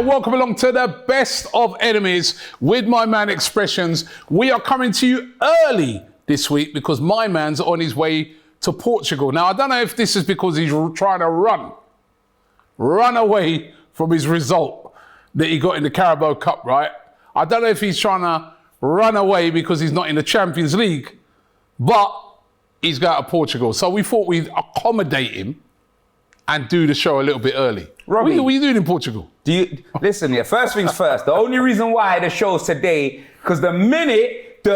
and welcome along to the Best of Enemies with my man Expressions. We are coming to you early this week because my man's on his way to Portugal. Now, I don't know if this is because he's trying to run away from his result that he got in the Carabao Cup, right? I don't know if he's trying to run away because he's not in the Champions League, but he's going to Portugal. So we thought we'd accommodate him and do the show a little bit early. Robbie, what are you doing in Portugal? Listen, first things first. The only reason why the show's today, because the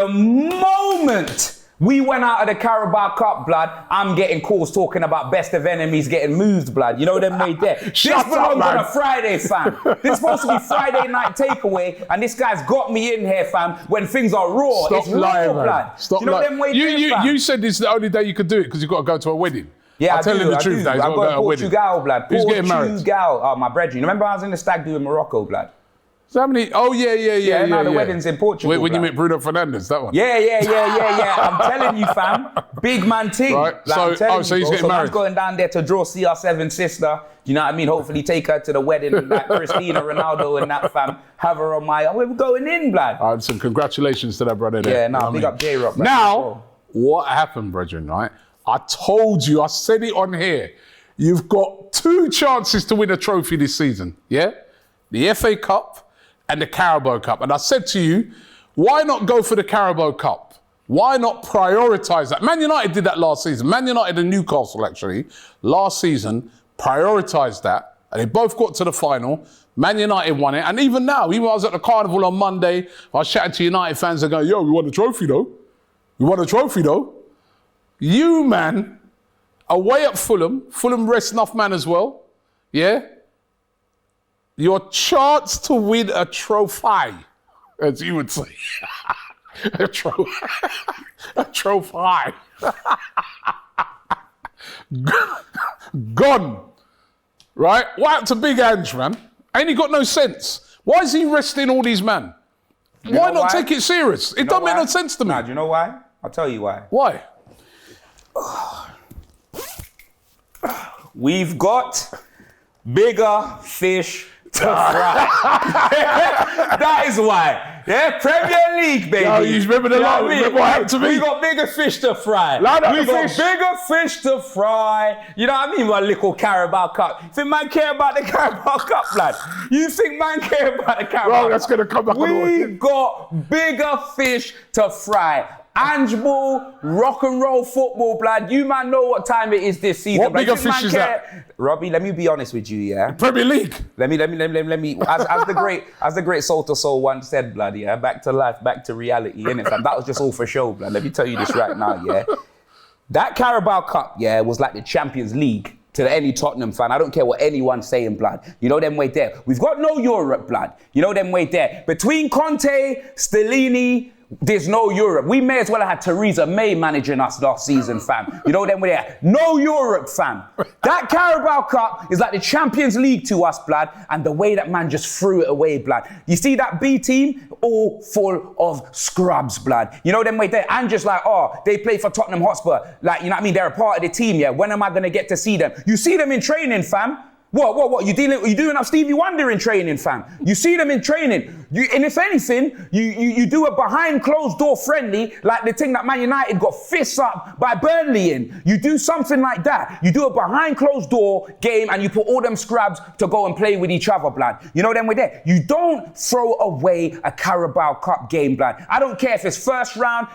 moment we went out of the Carabao Cup, blood, I'm getting calls talking about Best of Enemies getting moved, blood. You know them made there. This belongs on a Friday, fam. This is supposed to be Friday night takeaway, and this guy's got me in here, fam, when things are raw. Stop it's lying, raw, man. blood. Stop you know lying. them way there, You said this is the only day you could do it because you've got to go to a wedding. Yeah, I'm telling the truth, I've got to Portugal, blood. Who's getting married? Portugal. Oh, my brethren. Remember I was in the stag do in Morocco, blood? So how many? Oh, yeah. Now the wedding's in Portugal. When you met Bruno Fernandes, that one? Yeah. I'm telling you, fam. Big man thing. Right. Like, So he's getting married. Man's going down there to draw CR7 sister. You know what I mean? Hopefully take her to the wedding and like Cristiano Ronaldo and that, fam. Have her on my... We're going in, blood. So congratulations to that brother there. Yeah, no, big up J-Rock. Now, what happened, brethren, right? I told you, I said it on here. You've got 2 chances to win a trophy this season, yeah? The FA Cup and the Carabao Cup. And I said to you, why not go for the Carabao Cup? Why not prioritise that? Man United did that last season. Man United and Newcastle, actually, last season, prioritised that. And they both got to the final. Man United won it. And even now, even when I was at the Carnival on Monday, I was chatting to United fans and going, yo, we won a trophy, though. We won a trophy, though. You, man, away at Fulham rest enough man as well, yeah? Your chance to win a trophy, as you would say. a trophy. Gone, right? What happened to Big Ange, man? Ain't he got no sense? Why is he resting all these men? Why not take it serious? It don't make no sense to me. Nah, do you know why? I'll tell you why. Why? We've got bigger fish to fry. That is why. Yeah, Premier League, baby. Yo, you remember the line? Remember what happened to me? We got bigger fish to fry. We got bigger fish to fry. You know what I mean? My little Carabao Cup. You think man care about the Carabao Cup, lad? You think man care about the Carabao Cup? That's going to come back on the way. We got bigger fish to fry. Ange ball, rock and roll football, blood. You man know what time it is this season. What bigger fish is that? Robbie, let me be honest with you, yeah. Premier League. Let me. As the great Soul to Soul once said, blood, yeah. Back to life, back to reality, innit, fam? That was just all for show, blood. Let me tell you this right now, yeah. That Carabao Cup, yeah, was like the Champions League to any Tottenham fan. I don't care what anyone's saying, blood. You know them way there. We've got no Europe, blood. You know them way there. Between Conte, Stellini, there's no Europe. We may as well have had Theresa May managing us last season, fam. You know them way there. No Europe, fam. That Carabao Cup is like the Champions League to us, blood. And the way that man just threw it away, blood. You see that B team? All full of scrubs, blood. You know them way there. And just like, oh, they play for Tottenham Hotspur. Like, you know what I mean? They're a part of the team, yeah. When am I going to get to see them? You see them in training, fam. What? You doing up Stevie Wonder in training, fam? You see them in training. And if anything, you do a behind closed door friendly, like the thing that Man United got fists up by Burnley in. You do something like that. You do a behind closed door game and you put all them scrubs to go and play with each other, blood. You know them with that. You don't throw away a Carabao Cup game, blood. I don't care if it's first round,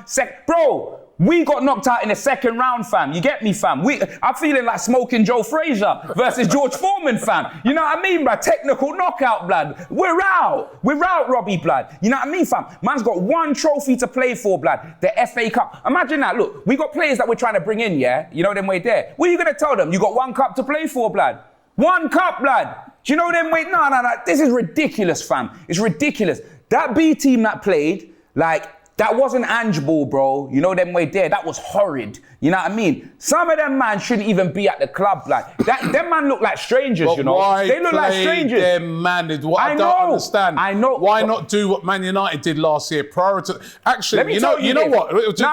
bro. We got knocked out in the second round, fam. You get me, fam? I'm feeling like smoking Joe Frazier versus George Foreman, fam. You know what I mean, blood? Technical knockout, blood. We're out, Robbie, blood. You know what I mean, fam? Man's got 1 trophy to play for, blood. The FA Cup. Imagine that. Look, we got players that we're trying to bring in, yeah? You know them way there. What are you going to tell them? You got 1 cup to play for, blood. 1 cup, blood. Do you know them way? No. This is ridiculous, fam. It's ridiculous. That B team that played, like, that wasn't Ange ball, bro. You know them way there. That was horrid. You know what I mean? Some of them man shouldn't even be at the club. Like them man look like strangers, but you know. Why they look like strangers. Them man is what I don't understand. I know. Why not do what Man United did last year? Prioritize. Actually, you know what? Wait. No.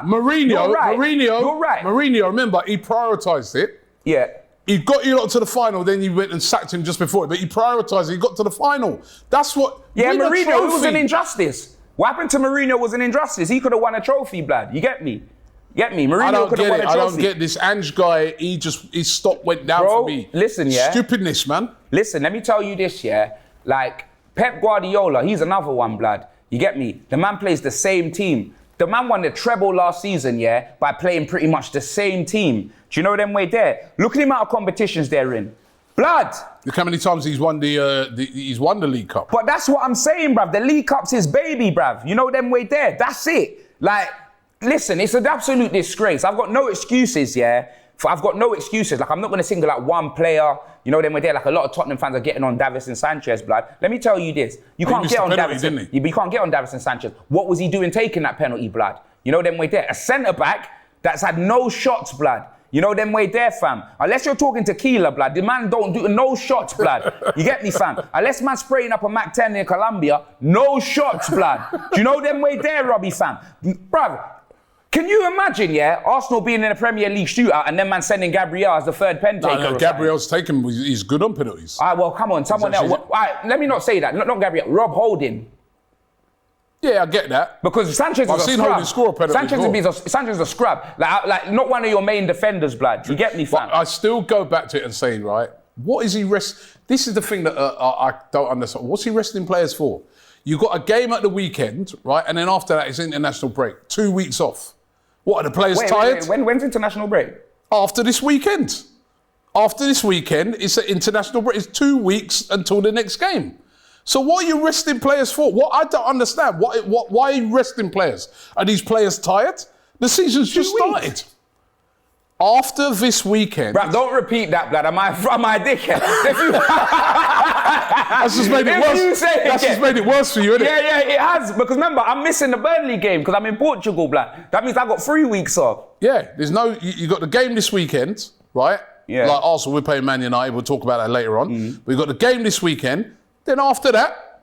Mourinho, You're right. Mourinho, remember, he prioritised it. Yeah. He got you lot to the final, then you went and sacked him just before it. But you prioritised it. He got to the final. That's what. Yeah, win a Mourinho, it was an trophy. injustice. What happened to Mourinho was an injustice. He could have won a trophy, blood. You get me? Mourinho could have won a trophy. I don't get this Ange guy. His stock went down Bro, for me. listen, yeah. Stupidness, man. Listen, let me tell you this, yeah. Like, Pep Guardiola, he's another one, blood. You get me? The man plays the same team. The man won the treble last season, yeah, by playing pretty much the same team. Do you know them way there? Look at the amount of competitions they're in. Blood. Look how many times he's won he's won the League Cup. But that's what I'm saying, bruv. The League Cup's his baby, bruv. You know them way there. That's it. Like, listen, it's an absolute disgrace. I've got no excuses, yeah. I've got no excuses. Like, I'm not going to single out one player. You know them way there. Like, a lot of Tottenham fans are getting on Davinson Sanchez, blood. Let me tell you this. You can't get on Davinson. You can't get on Davinson Sanchez. What was he doing taking that penalty, blood? You know them way there. A centre-back that's had no shots, blood. You know them way there, fam. Unless you're talking to Keeler, blood, the man don't do no shots, blood. You get me, fam? Unless man spraying up a Mac 10 in Colombia, no shots, blood. Do you know them way there, Robbie, fam? Bruv, can you imagine, yeah, Arsenal being in a Premier League shootout and then man sending Gabriel as the third pen taker? No, Gabriel's taken, he's good on penalties. All right, well, come on, someone else. All right, let me not say that. Not Gabriel, Rob Holding. Yeah, I get that. Because Sanchez is a scrub. Holding score a penalty Sanchez is a scrub. Like not one of your main defenders, blood. You get me, fam? But I still go back to it and say, right, what is he this is the thing that I don't understand. What's he resting players for? You got a game at the weekend, right? And then after that, it's international break. 2 weeks off. What, are the players tired? When's international break? After this weekend. After this weekend, it's an international break. It's 2 weeks until the next game. So what are you resting players for? What I don't understand. Why are you resting players? Are these players tired? The season's just started. After this weekend... Bruv, don't repeat that, blood. Am I a dickhead? That's just made it worse. That's just made it worse for you, isn't it? Yeah, it has. Because remember, I'm missing the Burnley game because I'm in Portugal, blood. That means I got 3 weeks off. Yeah, you got the game this weekend, right? Yeah. Like Arsenal, we're playing Man United. We'll talk about that later on. We've got the game this weekend. Then after that,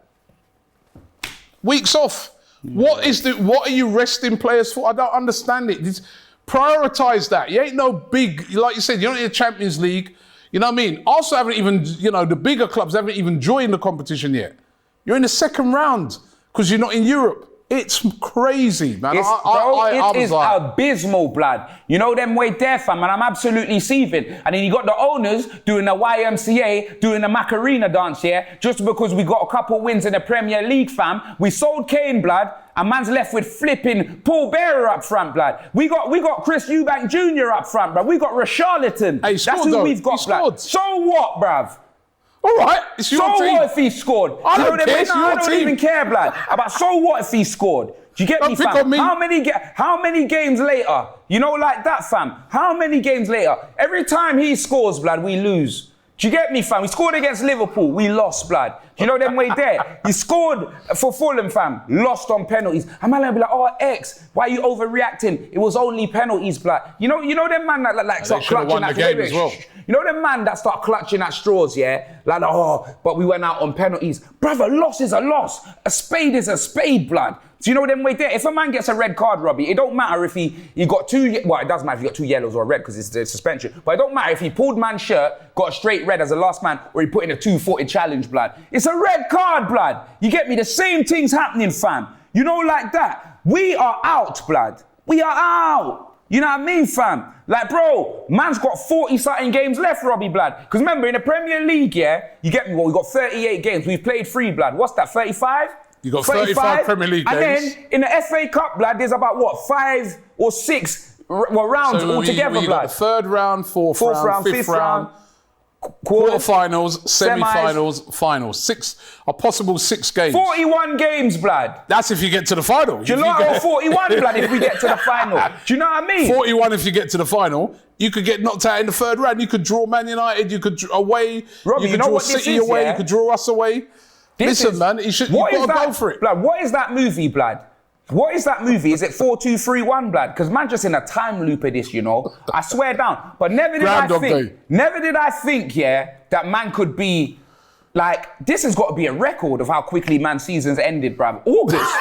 weeks off. What are you resting players for? I don't understand it. Prioritise that. You ain't no big, like you said, you're not in the Champions League. You know what I mean? Also haven't even, the bigger clubs haven't even joined the competition yet. You're in the second round because you're not in Europe. It's crazy, man. It is abysmal, blood. You know them way there, fam, and I'm absolutely seething. And then you got the owners doing the YMCA, doing the Macarena dance here, just because we got a couple wins in the Premier League, fam. We sold Kane, blood, and man's left with flipping Paul Bearer up front, blood. We got Chris Eubank Jr. up front, blood. We got Richarlison. Hey, that's who we've got, blood. So what, bruv? All right, it's your team. So what if he scored? I don't care. It's your I don't team. even care, blood. About so what if he scored? Do you get me, fam? How many games later? You know, like that, fam. How many games later? Every time he scores, blood, we lose. Do you get me, fam? He scored against Liverpool, we lost, blood. Do you know them way there? He scored for Fulham, fam, lost on penalties. And man, I'll be like, oh, X, why are you overreacting? It was only penalties, blood. You know them man that start clutching at game as well. You know them man that start clutching at straws, yeah? Like, but we went out on penalties. Brother, loss is a loss. A spade is a spade, blood. Do you know them way there? If a man gets a red card, Robbie, it don't matter if he got two, well, it does matter if he got 2 yellows or a red because it's the suspension. But it don't matter if he pulled man's shirt, got a straight red as a last man, or he put in a 2-footed challenge, blood. It's a red card, blood. You get me? The same thing's happening, fam. You know, like that. We are out, blood. We are out. You know what I mean, fam? Like, bro, man's got 40-something games left, Robbie, blood. Because remember, in the Premier League, yeah, you get me? Well, we got 38 games. We've played 3, blood. What's that, 35? You got 35 Premier League games. And then in the FA Cup, blood, there's about, 5 or 6 rounds altogether, blood. Got the third round, fourth round, fifth round, quarterfinals, semi-finals, finals. 6, a possible 6 games. 41 games, blood. That's if you get to the final. Do you know 41, blood, if we get to the final? Do you know what I mean? 41 if you get to the final. You could get knocked out in the third round. You could draw Man United. You could away. Robbie, you could draw City away. You could draw us away. Listen, man, you've got to go for it. Blood, what is that movie, blood? What is that movie? Is it 4-2-3-1, blood? Because man just in a time loop of this, you know. I swear down. But never did I think, yeah, that man could be like, this has got to be a record of how quickly man's seasons ended, bruv. August.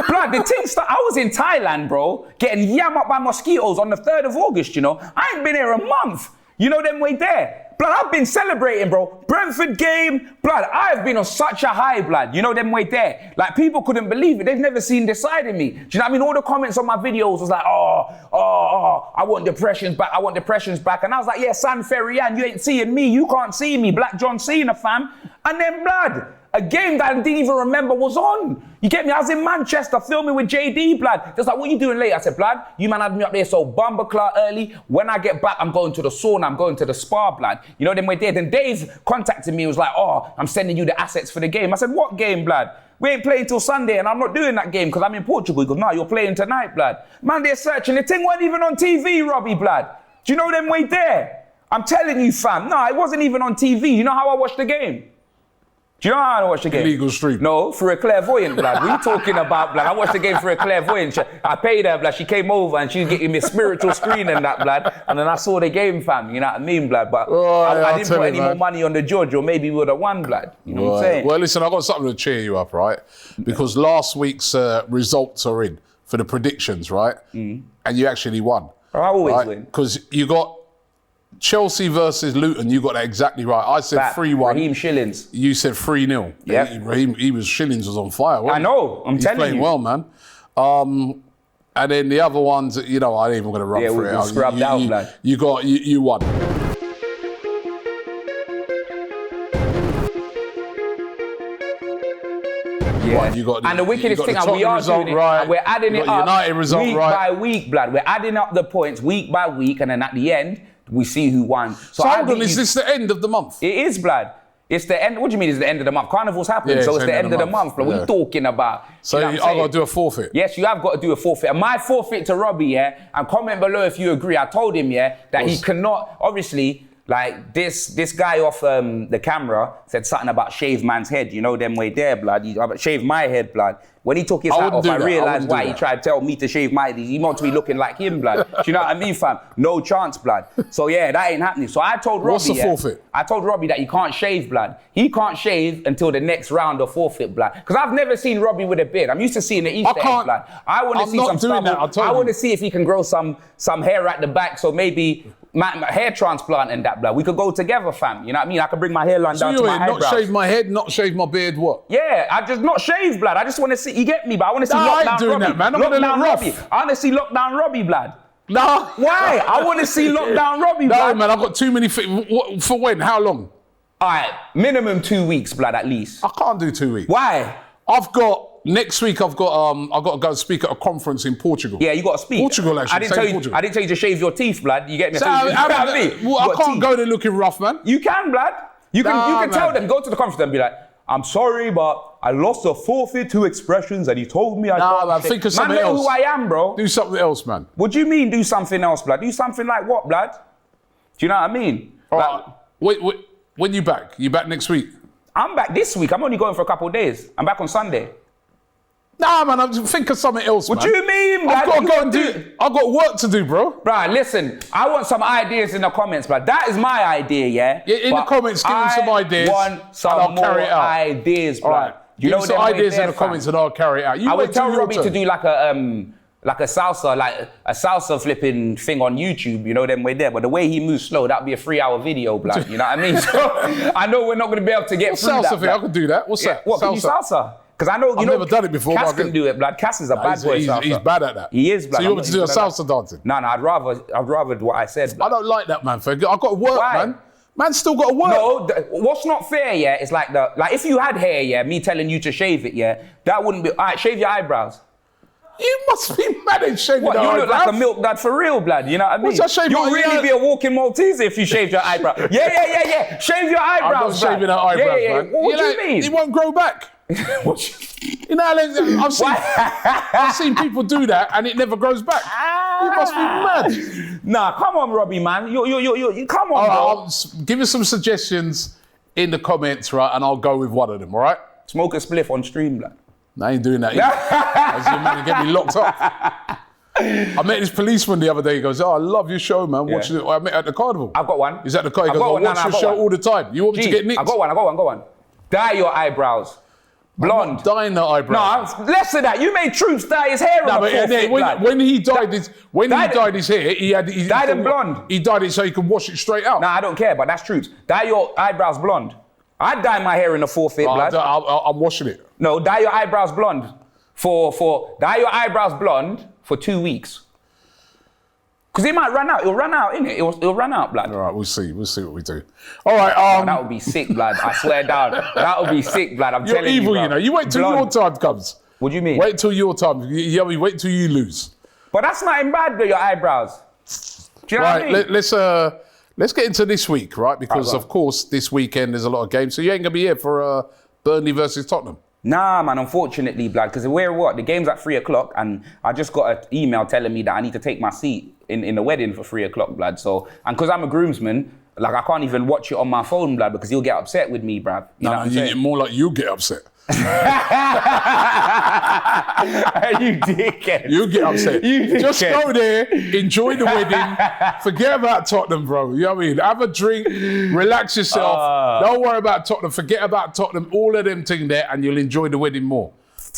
Blood, the thing started, I was in Thailand, bro, getting yam up by mosquitoes on the 3rd of August, you know. I ain't been here a month. You know them way there. blood, I've been celebrating, bro. Brentford game, blood, I've been on such a high, blood. You know them way there. Like, people couldn't believe it. They've never seen this side of me. Do you know what I mean? All the comments on my videos was like, I want depressions back. I want depressions back. And I was like, yeah, San Ferrian, you ain't seeing me. You can't see me. Black John Cena, fam. And then, blood, a game that I didn't even remember was on. You get me? I was in Manchester filming with JD, blood. Just like, what you doing late? I said, blood, you man had me up there so bumperclaw early. When I get back, I'm going to the sauna. I'm going to the spa, blood. You know, then we're there. Then Dave contacted me. He was like, I'm sending you the assets for the game. I said, what game, blood? We ain't playing till Sunday, and I'm not doing that game because I'm in Portugal. He goes, no, you're playing tonight, blood. Man, they're searching. The thing wasn't even on TV, Robbie, blood. Do you know them way there? I'm telling you, fam. No, it wasn't even on TV. You know how I watched the game? Do you know how I watched the game? Illegal stream. No, through a clairvoyant, blood. What are you talking about, blood? I watched the game through a clairvoyant. I paid her, blood. She came over and she was getting me a spiritual screen and that, blood. And then I saw the game, fam. You know what I mean, blood? But I didn't put any more money on the judge, or maybe we would have won, blood. You know what I'm saying? Well, listen, I've got something to cheer you up, right? Because last week's results are in for the predictions, right? And you actually won. I always win. Because you got Chelsea versus Luton, you got that exactly right. I said 3-1. Raheem Shillings. You said 3-0. Yeah. Shillings was on fire, wasn't he? I know, He's playing well, man. And then the other ones, you know, I ain't even going to run through it. Yeah, we scrubbed out, blood. You won. Yeah. You got and the wickedest thing, and we are doing it, right. and we're adding it up United result week by week, blood. We're adding up the points week by week, and then at the end, we see who won. So hold on, is this the end of the month? It is, blood. It's the end. What do you mean it's the end of the month? Carnival's happening, so it's the end of the month, blood. What are you talking about? So I've got to do a forfeit? Yes, you have got to do a forfeit. And my forfeit to Robbie, and comment below if you agree. I told him, that he cannot, obviously, like this guy off the camera said something about shave man's head. You know them way there, blood. Shave my head, blood. When he took his hat off, I realised why he tried to tell me to shave my head. He wants me looking like him, blood. Do you know what I mean, fam? No chance, blood. So yeah, that ain't happening. So I told Robbie, what's the forfeit? I told Robbie that he can't shave, blood. He can't shave until the next round of forfeit, blood. Because I've never seen Robbie with a beard. I'm used to seeing the Easter egg, blood. I want to see some stubble. I want to see if he can grow some hair at the back. So maybe my hair transplant and that, blood. We could go together, fam. You know what I mean? I could bring my hairline down to my eyebrows. Not shave my head, not shave my beard, what? Yeah, I just not shave, blood. I just want to see, you get me, but I want to see I ain't Lockdown doing Robbie. that, man. I'm gonna look rough. I want to see Lockdown Robbie, blood. No. Why? I want to see Lockdown Robbie, blood. No, man, I've got too many for when? How long? All right, minimum 2 weeks, blood, at least. I can't do 2 weeks. Why? Next week I've got to go speak at a conference in Portugal. Yeah, you got to speak. Portugal, actually. I didn't tell you to shave your teeth, blood. You get me? So, I can't go there looking rough, man. You can, blood. You can tell them, go to the conference and be like, I'm sorry, but I lost a forfeit to expressions and he told me I can't. Man, think of something else. Man, know who I am, bro. Do something else, man. What do you mean do something else, blood? Do something like what, blood? Do you know what I mean? All right. Wait, when you back? You back next week? I'm back this week. I'm only going for a couple of days. I'm back on Sunday. Nah, man, I'm think of something else, man. What do you mean, blood? I've got to go and do. I've got work to do, bro. Right, listen. I want some ideas in the comments, blood. That is my idea, yeah? Yeah, in the comments, give me some ideas. I want some more ideas, blood. All right. You give me some ideas in the comments and I'll carry it out. I would tell Robbie to do like a salsa flipping thing on YouTube, you know, them way there. But the way he moves slow, that'd be a 3-hour video, blood. You know what I mean? So I know we're not going to be able to get through salsa that. Thing? I could do that. What's that? What, can you salsa? Because I know, I've never done it before. Cass can do it, blood. Cass is a bad boy salsa. He's bad at that. He is, blood. So you want me to do a salsa dancing? No, I'd rather what I said. Blood. I don't like that, man. I've got to work, man. Man's still got to work. No, what's not fair, yeah, is like if you had hair, yeah, me telling you to shave it, yeah, that wouldn't be, all right, shave your eyebrows. You must be mad at shaving your eyebrows. You look like a milk dad for real, blood, you know what I mean? You'll really be a walking Maltese if you shaved your eyebrows. Yeah. Shave your eyebrows, I'm not shaving her eyebrows, man. What do you mean? It won't grow back. You know, I've seen people do that and it never grows back. You must be mad. Nah, come on, Robbie, man. You come on, bro. I'll give us some suggestions in the comments, right? And I'll go with one of them, all right? Smoke a spliff on stream, blood. I ain't doing that. As you man, get me locked up. I met this policeman the other day. He goes, I love your show, man. Watching it. I met at the Carnival. I've got one. Is that the car? He goes, I watch your show all the time. You want me to get nicked? I got one. Dye your eyebrows. Blonde. Dyeing the eyebrows. No, less than that. You made Troops dye his hair on the forfeit, when he dyed his hair, he dyed them blonde. He dyed it so he could wash it straight out. Nah, I don't care, but that's Troops. Dye your eyebrows blonde. I dye my hair in the forfeit, blood. I'm washing it. No, dye your eyebrows blonde. Dye your eyebrows blonde for 2 weeks. Because it might run out. It'll run out, innit? It'll run out, blood. All right, we'll see. We'll see what we do. All right. That would be sick, blood. I swear down. That would be sick, blood. I'm telling you, evil, bro. you know. You wait till your time comes. What do you mean? Wait till your time. Wait till you lose. But that's not bad, though, your eyebrows. Do you know what I mean? Let's get into this week, right? Because, of course, this weekend there's a lot of games. So you ain't going to be here for Burnley versus Tottenham. Nah, man, unfortunately, blood, because the game's at 3 o'clock, and I just got an email telling me that I need to take my seat in the wedding for 3 o'clock, blood. So, and because I'm a groomsman, like, I can't even watch it on my phone, blood, because he'll get upset with me, bruv. You know what I'm saying? More like you'll get upset. You dickhead. You get upset. Just go there, enjoy the wedding, forget about Tottenham, bro. You know what I mean? Have a drink, relax yourself. Don't worry about Tottenham. Forget about Tottenham. All of them things there, and you'll enjoy the wedding more.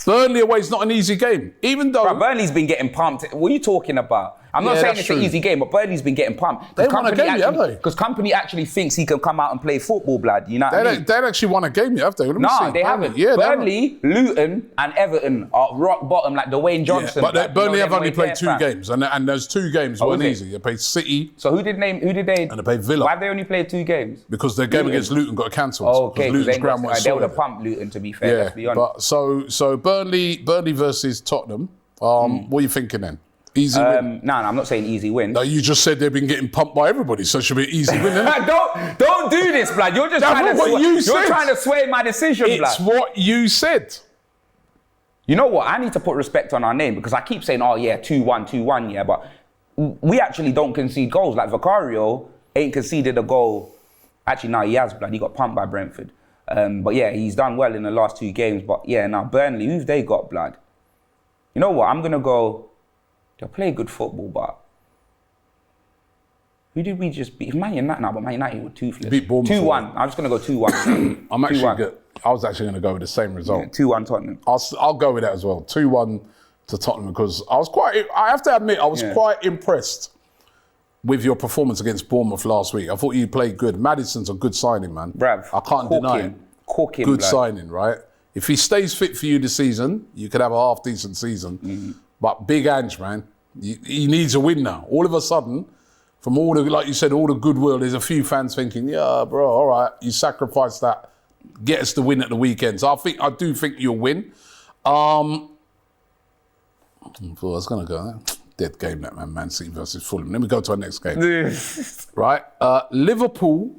Burnley away is not an easy game, even though... Bro, Burnley's been getting pumped. What are you talking about? I'm not saying it's an easy game, but Burnley's been getting pumped. They won a game, haven't they? Because company actually thinks he can come out and play football, blood. You know what I mean? They actually won a game, have they? No, they haven't. Yeah, Burnley, Luton, and Everton are rock bottom, like Dwayne Johnson. Yeah, but Burnley have only played 2 games, and those 2 games weren't easy. They played City. So who did they? And they played Villa. Why have they only played 2 games? Because their game against Luton got cancelled. Oh, okay, Luton's ground was they would have pumped Luton, to be fair. Let's be honest. But so Burnley versus Tottenham. What are you thinking then? Easy win? No, I'm not saying easy win. No, you just said they've been getting pumped by everybody, so it should be an easy win, isn't it? Don't do this, blood. You're just trying to sway my decision, blood. It's what you said. You know what? I need to put respect on our name because I keep saying, 2-1, 2-1, yeah, but we actually don't concede goals. Like Vicario ain't conceded a goal. Actually, no, he has, blood. He got pumped by Brentford. But yeah, he's done well in the last 2 games. But yeah, now Burnley, who've they got, blood? You know what? I'm going to go... They'll play good football, but who did we just beat? Man United now, but Man United were toothless. Beat Bournemouth 2-1. I'm just going to go 2-1. I was actually going to go with the same result. Yeah, 2-1 Tottenham. I'll go with that as well. 2-1 to Tottenham because I have to admit, I was quite impressed with your performance against Bournemouth last week. I thought you played good. Madison's a good signing, man. Bruv, I can't deny it. Good signing, right? If he stays fit for you this season, you could have a half-decent season. Mm-hmm. But Big Ange, man, he needs a win now. All of a sudden, from all the, like you said, all the goodwill, there's a few fans thinking, yeah, bro, all right, you sacrificed that, get us the win at the weekend. So I do think you'll win. I was going to go, dead game that, Man City versus Fulham. Let me go to our next game. Right, Liverpool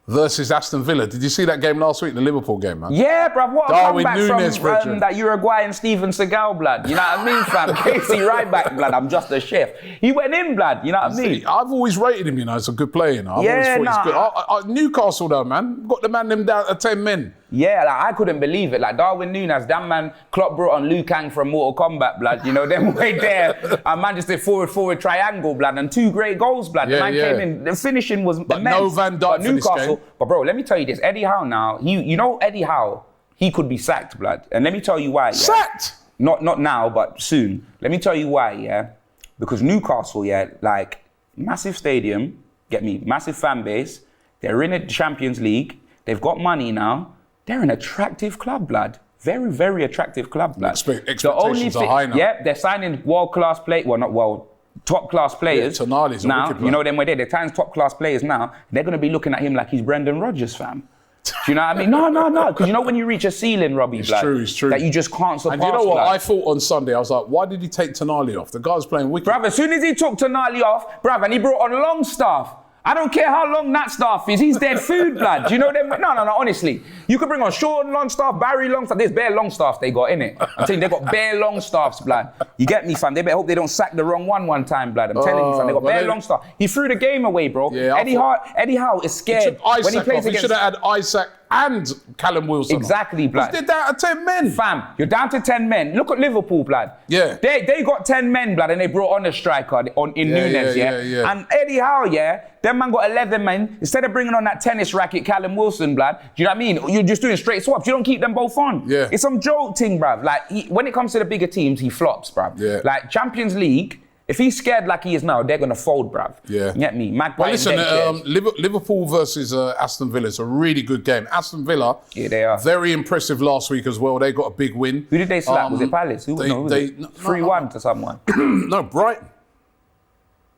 versus Aston Villa. Did you see that game last week, the Liverpool game, man? Yeah, bruv. What a Darwin comeback Núñez, from that Uruguayan Steven Seagal, blood. You know what I mean, fam? Casey right back, blood. I'm just a chef. He went in, blood. You know what I mean? I've always rated him, It's a good player, I've always thought he's good. Newcastle, though, man. Got the man them down to 10 men. Yeah, I couldn't believe it. Like, Darwin Núñez, that man, Klopp brought on Liu Kang from Mortal Kombat, blood. Them way there. And man just did forward triangle, blood. And 2 great goals, blood. The man came in. The finishing was immense. No Van Dijk for this game. But bro, let me tell you this. Eddie Howe now, you know Eddie Howe, he could be sacked, blood. And let me tell you why. Yeah? Sacked? Not now, but soon. Let me tell you why, yeah? Because Newcastle, like, massive stadium, get me, massive fan base. They're in the Champions League. They've got money now. They're an attractive club, blood. Very, very attractive club, blood. Expectations are high now. Yeah, they're signing world-class players. Well, not world. Top-class players. Yeah, Tonali's now, a wicked player. You know them way they're signing top-class players now. They're going to be looking at him like he's Brendan Rodgers, fam. Do you know what I mean? No. Because you know when you reach a ceiling, Robbie, it's true. that you just can't surpass. And you know what? Blood. I thought on Sunday, I was like, why did he take Tonali off? The guy was playing wicked. Bruv, as soon as he took Tonali off, bruv, and he brought on Longstaff. I don't care how long that staff is. He's dead food, blood. Do you know them? No, honestly. You could bring on Sean Longstaff, Barry Longstaff. There's bare Longstaff they got, innit? I'm telling you, they got bare Longstaffs, blood. You get me, fam? They better hope they don't sack the wrong one time, blood. I'm telling you, fam. They got bare Longstaff. He threw the game away, bro. Yeah, Eddie Howe is scared. When he plays against... He should have had Isaac and Callum Wilson. Exactly, blood. They're down to 10 men. Fam, you're down to 10 men. Look at Liverpool, blood. Yeah. They got 10 men, blood, and they brought on a striker in Nunes, yeah? And Eddie Howe, yeah, them man got 11 men. Instead of bringing on that tennis racket, Callum Wilson, blood, do you know what I mean? You're just doing straight swaps. You don't keep them both on. Yeah. It's some joke thing, bruv. Like, when it comes to the bigger teams, he flops, bruv. Yeah. Like, Champions League, if he's scared like he is now, they're going to fold, bruv. Yeah. You get me? Magpie Well, listen, and Liverpool versus Aston Villa is a really good game. Aston Villa, yeah, they are. Very impressive last week as well. They got a big win. Who did they slap? Was it Palace? Who, They- was they- it? no, 3-1 to someone. No, Brighton.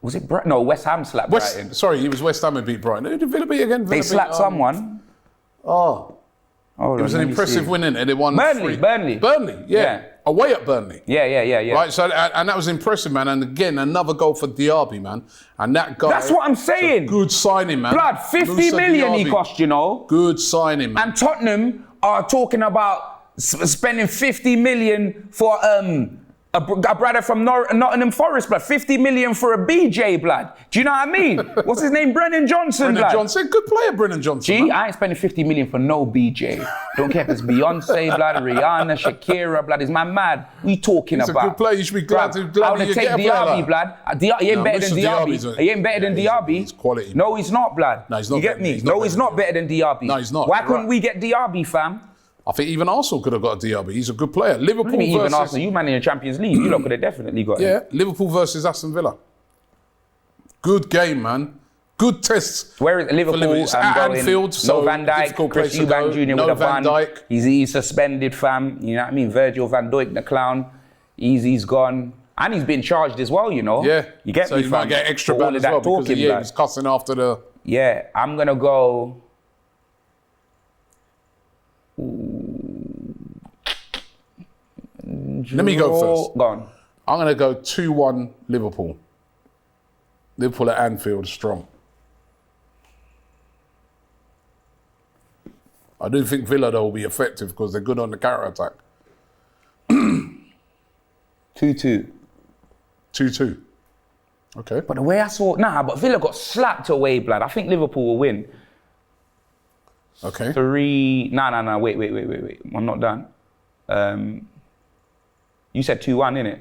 Was it Brighton? No, West Ham slapped Brighton. Sorry, it was West Ham who beat Brighton. Who did Villa beat again? They Villa slapped beat, someone. It was an impressive win, innit? They won Burnley, 3. Burnley. Burnley, yeah. Yeah. Away at Burnley. Yeah. Right, so and that was impressive, man. And again, another goal for Diaby, man. And that guy. That's what I'm saying. Good signing, man. Blood, 50 Moussa million he Diaby. cost, you know. Good signing, man. And Tottenham are talking about spending 50 million for a brother from Nottingham Forest, blood. 50 million for a BJ, blood. Do you know what I mean? What's his name? Brennan Johnson, Brennan blood. Johnson, good player, Brennan Johnson. G, man. I ain't spending 50 million for no BJ. Don't care if it's Beyonce, blood, Rihanna, Shakira, blood. Is man mad? We talking He's a about? good player. You should be glad Bruv, to I would you take get a player Diaby, like blood. He ain't better than Diaby's Diaby. He ain't better than Diaby. He's quality. No, he's not, blood. No, he's not You get better- me? he's not No, better he's than not better than Diaby. No, he's not. Why You're couldn't right. we get Diaby, fam? I think even Arsenal could have got a Diaby. He's a good player. Liverpool I mean, even versus Arsenal, you man in the Champions League, you lot could have definitely got him. yeah, Liverpool versus Aston Villa. Good game, man. Good tests. Where is Liverpool? It's I'm at going. Anfield, so no Van Dijk, difficult Chris place to go. Eubank Jr. No with a Van bun. Dijk. He's suspended, fam. You know what I mean? Virgil van Dijk, the clown. He's gone. And he's been charged as well, you know? Yeah. You get so me, you fam? might get extra For all ban of as well that because talking, he blood. was cussing after the... Yeah, I'm going to go... Let me go first. Go on. I'm going to go 2-1 Liverpool. Liverpool at Anfield, strong. I do think Villa, though, will be effective because they're good on the counter-attack. 2-2. 2-2. Okay. But the way I saw... but Villa got slapped away, blood. I think Liverpool will win. Okay. 3... No. Wait. I'm not done. You said 2-1, innit?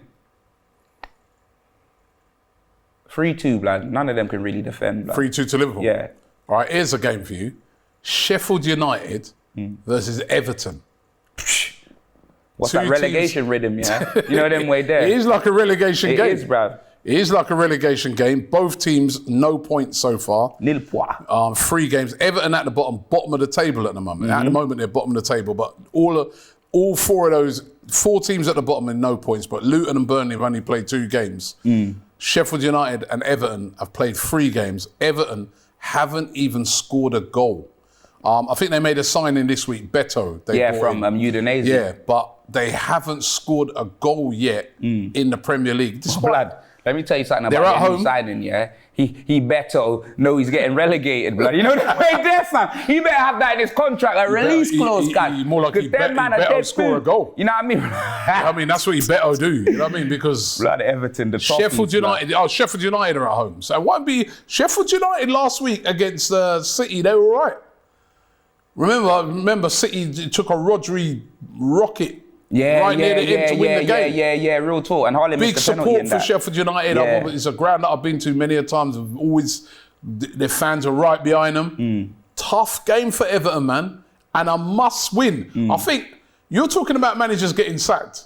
3-2, blood. None of them can really defend, blood. 3-2 to Liverpool? Yeah. All right, here's a game for you. Sheffield United versus Everton. What's Two that relegation teams. rhythm, yeah? You know them way there. It is like a relegation It game. is, bruv. It is like a relegation game. Both teams, no points so far. Nil point. 3 games. Everton at the bottom of the table at the moment. At the moment, they're bottom of the table, but all 4 of those, 4 teams at the bottom with no points, but Luton and Burnley have only played 2 games. Sheffield United and Everton have played 3 games. Everton haven't even scored a goal. I think they made a signing this week, Beto. They bought from in. Udinese. Yeah, but they haven't scored a goal yet in the Premier League. Blood. Let me tell you something They're about at the new home. signing, yeah? He better know he's getting relegated, blood. You know that way there, fam? He better have that in his contract, a release clause, guys. More like he better score a goal. You know what I mean? I mean, that's what he better do. You know what I mean? Because Blood Everton, the Sheffield Toffees, United, Sheffield United are at home. So it won't be Sheffield United last week against City. They were all right. Remember, City took a Rodri rocket right near the end to win the game. Yeah, real talk. And Harlem Big missed the penalty support in for that. Sheffield United. Yeah. It's a ground that I've been to many a times. Always, their fans are right behind them. Tough game for Everton, man, and a must win. I think you're talking about managers getting sacked.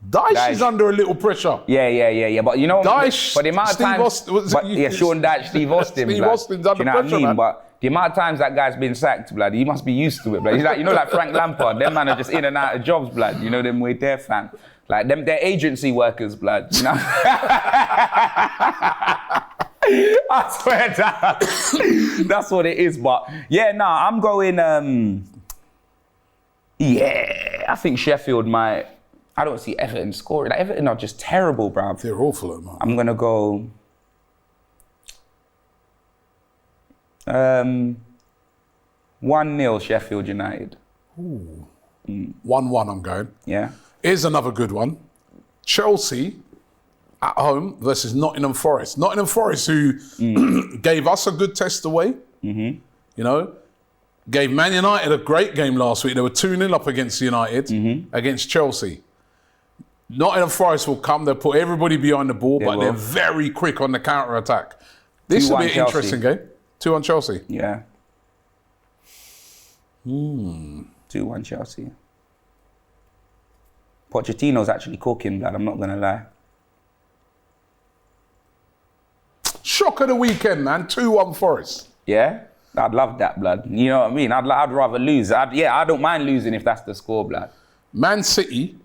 Dyche is under a little pressure. Yeah. But you know, Dyche, but the amount of Steve times, Austin, Sean Dyche, Steve Austin, Steve blood. Austin's under Do you know what pressure, I mean? man. But the amount of times that guy's been sacked, blood, he must be used to it, blood. He's like, you know, like Frank Lampard, them man are just in and out of jobs, blood. You know them way there, fam. Like them, they're agency workers, blood. You know. I swear down. That's what it is. But yeah, I'm going. I think Sheffield might. I don't see Everton scoring. Like, Everton are just terrible, bruv. They're awful at the moment. I'm gonna go. 1-0 Sheffield United. 1-1 I'm going. Yeah. Here's another good one. Chelsea at home versus Nottingham Forest. Nottingham Forest, who gave us a good test away. You know, Gave Man United a great game last week. They were 2-0 up against United, against Chelsea. Nottingham Forest will come. They'll put everybody behind the ball, but they're very quick on the counter-attack. This will be an interesting game. 2-1 Chelsea. Yeah. 2-1 Chelsea. Pochettino's actually cooking, blood. I'm not going to lie. Shock of the weekend, man. 2-1 Forest. Yeah? I'd love that, blood. You know what I mean? I'd rather lose. I don't mind losing if that's the score, blood. Man City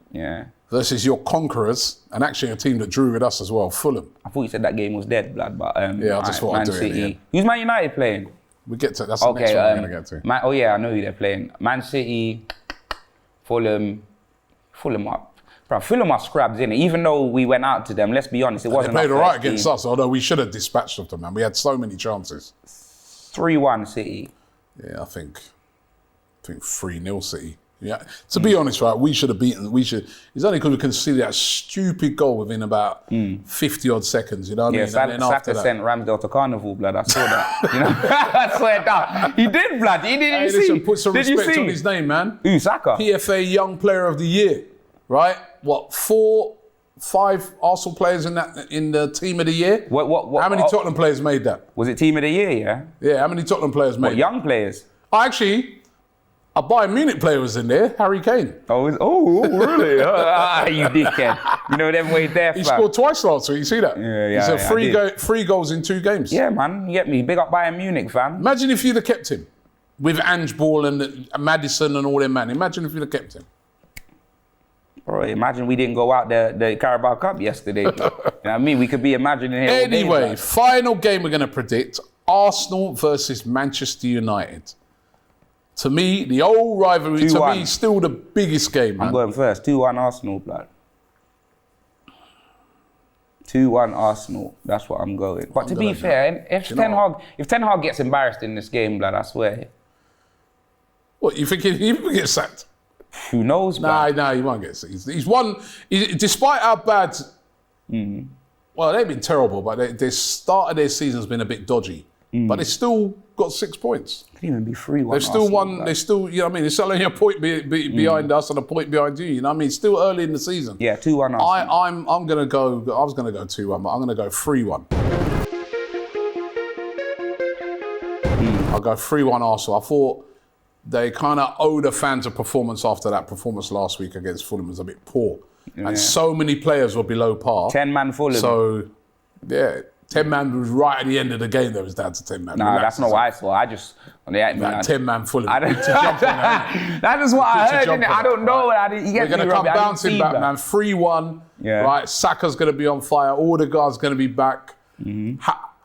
versus your conquerors, and actually a team that drew with us as well, Fulham. I thought you said that game was dead, blood, but I just thought I'd do City. it. Who's Man United playing? We get to that's the next one we're gonna get to. I know who they're playing. Man City, Fulham are scrubs, innit? Even though we went out to them, let's be honest, it wasn't. They played all right against us, although we should have dispatched them, man. We had so many chances. 3-1 City. Yeah, I think 3-0 City. Yeah. To be honest, right, we should have beaten. It's only because we conceded that stupid goal within about 50 odd seconds. You know what I mean? Saka sent Ramsdale to Carnival, blood. I saw that. You know, I swear down. He did, blood. He did. Hey, listen, put some respect on his name, man. Who, Saka? PFA Young Player of the Year, right? What, 4-5 Arsenal players in the team of the year? What? How many Tottenham players made that? Was it team of the year? Yeah. Yeah. How many Tottenham players made? Young players. Oh, actually, a Bayern Munich player was in there, Harry Kane. Oh, really? You dickhead. You know them way there, He scored twice last week. You see that? Yeah. He said three goals in 2 games. Yeah, man. You get me. Big up Bayern Munich, fam. Imagine if you'd have kept him with Ange Ball and Maddison and all them, man. Imagine if you'd have kept him. Bro, imagine we didn't go out the Carabao Cup yesterday. You know what I mean? We could be imagining it. Anyway, final game we're going to predict, Arsenal versus Manchester United. To me, the old rivalry, 2-1. to me, still the biggest game, man. I'm going first. 2-1 Arsenal, blood. 2-1 Arsenal. That's what I'm going. But to be fair, if Ten Hag gets embarrassed in this game, blood, I swear. What, you think he will get sacked? Who knows, blood? Nah, he won't get sacked. He's won, despite how bad, well, they've been terrible, but their start of their season has been a bit dodgy. But they still got 6 points. Could even be 3-1. They've still won. They still, you know what I mean? It's only a point behind us and a point behind you. You know what I mean? It's still early in the season. Yeah, 2-1 Arsenal. I'm gonna go. I was gonna go 2-1, but I'm gonna go 3-1. I'll go 3-1 Arsenal. I thought they kind of owed the fans a performance after that performance last week against Fulham was a bit poor, and so many players were below par. 10-man Fulham. So, yeah. 10-man was right at the end of the game. That was down to 10-man. Nah, that's not what I saw. I just on the 10-man Fulham. That is what I heard. Innit? I don't know. We're going to come bouncing back, man. 3-1. Yeah. Right. Saka's going to be on fire. Odegaard's going to be back.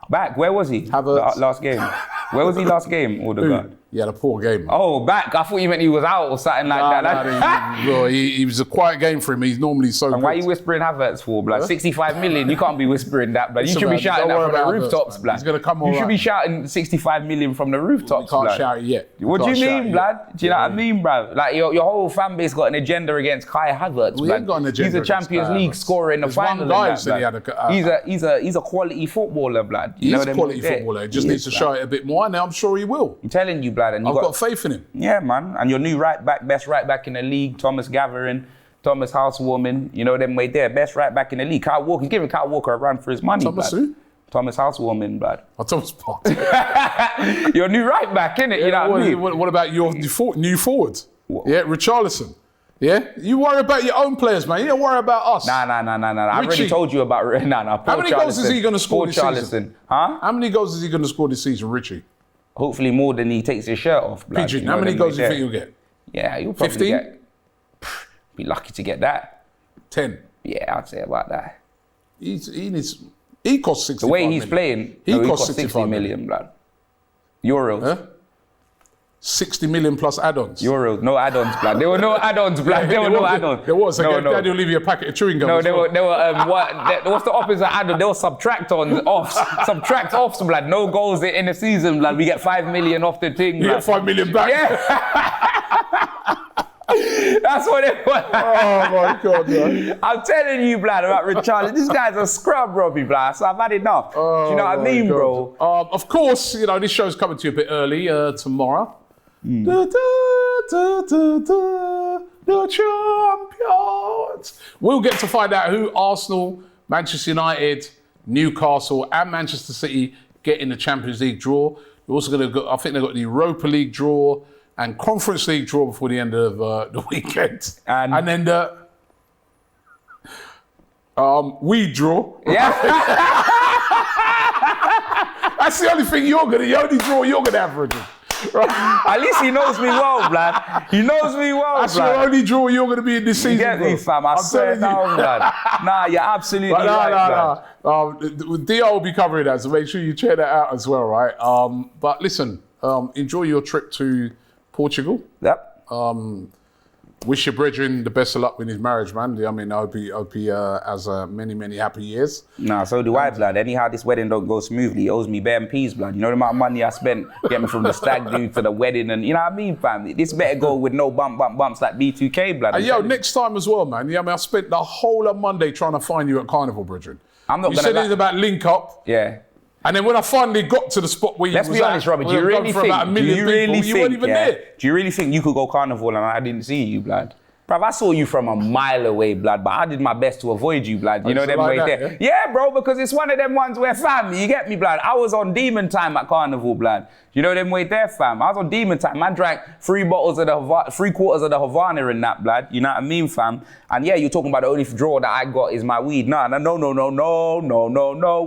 Back? Where was he? Last game. Where was he last game? Odegaard. He had a poor game. Oh, back. I thought you meant he was out or something like that. Bro, he was a quiet game for him. He's normally so good. And why are you whispering Havertz for, blood? 65 million. You can't be whispering that, blood. You should be shouting that from the rooftops, blood. He's going to come all You should be shouting 65 million from the rooftops, blood. You can't shout it yet. What do you mean, blood? Do you know what I mean, bruv? Like, your whole fan base got an agenda against Kai Havertz, blood. Ain't got an agenda. He's a Champions League scorer in the final. One guy said he had he's a quality footballer, blood. He's a quality footballer. He just needs to show it a bit more. Now I'm sure he will. I'm telling you, blood. And I've got faith in him. Yeah, man. And your new right back, best right back in the league, Thomas Gathering, Thomas Housewarming, you know them way there, best right back in the league. Kyle Walker, he's giving Kyle Walker a run for his money, Thomas blood. Who? Thomas Housewarming, blood. Oh, Thomas Partey. Your new right back, innit? Yeah, you know what I mean? What about your new forward? Yeah, Richarlison. Yeah? You worry about your own players, man. You don't worry about us. Nah. I've already told you about... How many goals is he going to score this season? Huh? How many goals is he going to score this season, Richie? Hopefully more than he takes his shirt off. Blood. Pigeon, how many goals do you think he'll get? Yeah, you'll probably 15? get... Be lucky to get that. 10? Yeah, I'd say about that. He costs 65 The way he's million. playing, he costs 60 million, blood. Euros. Huh? 60 million plus add-ons. Euros, no add-ons, blood. There were no addons, blood. There were no add-ons. There was. Daddy will leave you a packet of chewing gum. No, there were what's the opposite of add-on? There were subtract-ons, offs. Subtract offs, blood. No goals in the season, blood. We get 5 million off the thing, blood. You get 5 million back. Yeah. That's what it was. Oh my God, man. I'm telling you, blood, about Richarlison. This guy's a scrub, Robbie, blood. So I've had enough. Do you know what I mean, bro? Of course, you know, this show's coming to you a bit early tomorrow. The champions. We'll get to find out who Arsenal, Manchester United, Newcastle, and Manchester City get in the Champions League draw. We're also going to go, I think they've got the Europa League draw and Conference League draw before the end of the weekend. And then the we draw. Yeah. That's the only thing the only draw you're gonna have, Roger. Right? At least he knows me well, blood. He knows me well, That's blood. your only draw you're gonna be in this season. You get me, fam? I swear down, blood. Nah, you're absolutely right, blood. Dio will be covering that, so make sure you check that out as well, right? But listen, enjoy your trip to Portugal. Yep. Wish your brethren the best of luck with his marriage, man. I mean, I hope he has many, many happy years. Nah, so do I, blood. Anyhow, this wedding don't go smoothly. He owes me bare peas, blood. You know the amount of money I spent getting from the stag do to the wedding, and you know what I mean, fam? This better go with no bumps like B2K, blood. Yo, next time as well, man. Yeah, I mean, I spent the whole of Monday trying to find you at Carnival, brethren. I'm not you gonna said it was about link up. Yeah. And then when I finally got to the spot where you Let's was be honest, at, Robbie, do you really think, you weren't even there? Do you really think you could go Carnival and I didn't see you, blood? Bruv, I saw you from a mile away, blood, but I did my best to avoid you, blood. You know them like way that, there. Yeah, bro, because it's one of them ones where, fam, you get me, blood. I was on demon time at Carnival, blood. You know them way there, fam. I was on demon time. Man drank 3 quarters of the Havana in that, blood. You know what I mean, fam? And yeah, you're talking about the only draw that I got is my weed. No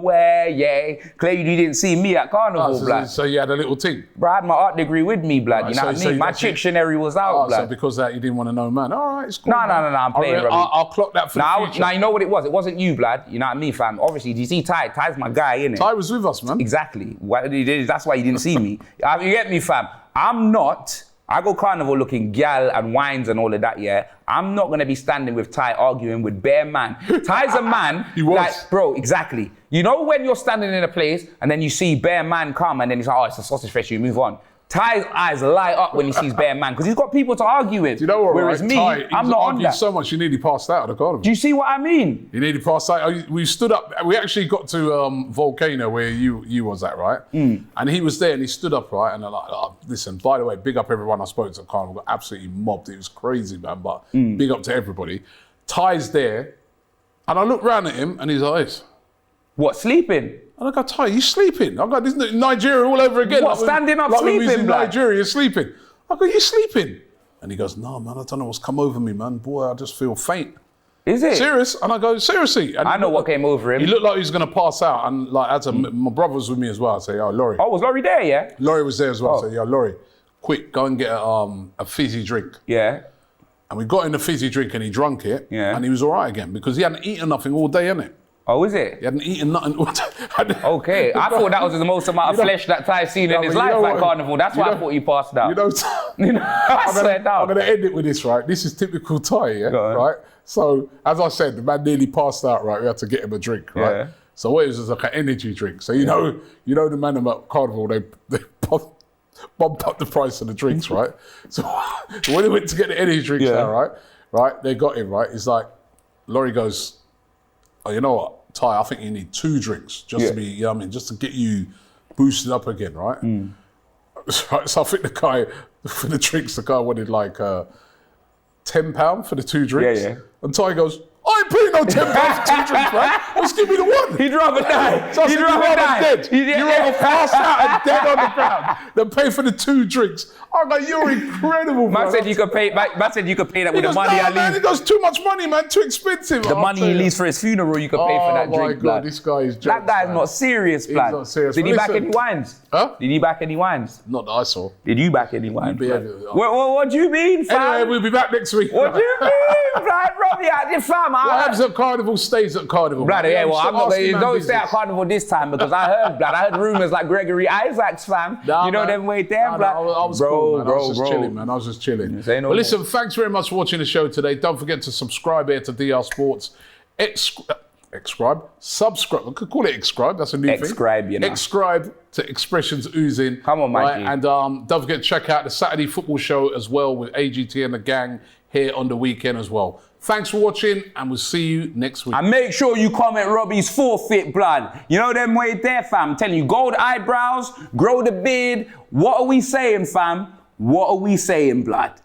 way, yeah. Clearly you didn't see me at Carnival, blood. So you had a little thing? Bro, I had my art degree with me, blood. Right, you know what I mean? My Chictionary was out, blood. So because that you didn't want to know, man. All right, it's cool. No, I'm playing, Robbie. I'll clock that for the future. Now, you know what it was? It wasn't you, blood. You know what I mean, fam? Obviously, do you see Ty? Ty's my guy, innit? Ty was with us, man. Exactly. That's why you didn't see me. You get me, fam? I go Carnival looking gal and wines and all of that, yeah? I'm not going to be standing with Ty arguing with bare man. Ty's a man. He was. Like, bro, exactly. You know when you're standing in a place and then you see bare man come and then he's like, oh, it's a sausage fest, you move on. Ty's eyes light up when he sees bare man because he's got people to argue with. Do you know what, whereas right? me, Ty, I'm not on that. So much you nearly passed out at the Carnival. Do you see what I mean? You nearly passed out. We stood up. We actually got to Volcano where you was at, right? And he was there and he stood up, right? And they're like, oh, listen, by the way, big up everyone I spoke to at Carnival. Got absolutely mobbed. It was crazy, man. But big up to everybody. Ty's there. And I looked round at him and he's like this. What, sleeping? And I go, Ty, you sleeping? I go, this is Nigeria all over again. What, standing up sleeping, when we was in blood? Nigeria, you're sleeping. I go, you sleeping? And he goes, no, man, I don't know what's come over me, man. Boy, I just feel faint. Is it? Serious? And I go, seriously? And I know what came over him. He looked like he was going to pass out. And like, my brother was with me as well. I say, yo, Laurie. Oh, was Laurie there, yeah? Laurie was there as well. I say, yo, Laurie, quick, go and get a fizzy drink. Yeah. And we got in the fizzy drink and he drunk it. Yeah. And he was all right again because he hadn't eaten nothing all day, innit? Oh, is it? He hadn't eaten nothing. Okay, I thought that was the most amount of flesh that Ty's seen in his life at Carnival. That's why I thought he passed out. I swear down. I'm going to end it with this, right? This is typical Ty, yeah? Right? So, as I said, the man nearly passed out, right? We had to get him a drink, right? Yeah. So what it was like an energy drink. So you know the man at Carnival, they bumped up the price of the drinks, right? So when they went to get the energy drinks now, right? They got him, right? It's like, Laurie goes, oh, you know what, Ty, I think you need 2 drinks just to be, you know what I mean, just to get you boosted up again, right? So I think the guy, for the drinks, the guy wanted like £10 for the 2 drinks. Yeah. And Ty goes, I ain't paying no £10 for 2 drinks, man. Just give me the 1. He'd rather die. So He'd rather die. Dead. You'd rather pass out and dead on the ground than pay for the 2 drinks. I'm like, you're incredible, man. Man said you could pay that with the money I leave. He goes, too much money, man, too expensive. The money he leaves for his funeral, you could pay for that drink, Oh my God, blood. this guy is jokes, That guy's man. not serious, blood. He's not serious. Did he back any wines? Huh? Did he back any wines? Not that I saw. Did you back any wines? What do you mean, fam? Anyway, we'll be back next week. What do you mean, blood? Robbie, fam. What happens at Carnival stays at Carnival. Blood, yeah, well, I'm not going to don't stay at Carnival this time because I heard rumours like Gregory Isaacs, fam. Nah, you know man. them way there, blood. I was cool, man. I was just chilling, man. I was just chilling. But listen, thanks very much for watching the show today. Don't forget to subscribe here to DR Sports. Subscribe. We could call it Excribe. That's a new thing. Excribe, you know. Excribe to Expressions Oozing. Come on, Mikey. And don't forget to check out the Saturday football show as well with AGT and the gang here on the weekend as well. Thanks for watching, and we'll see you next week. And make sure you comment Robbie's forfeit, blood. You know them way there, fam. I'm telling you, gold eyebrows, grow the beard. What are we saying, fam? What are we saying, blood?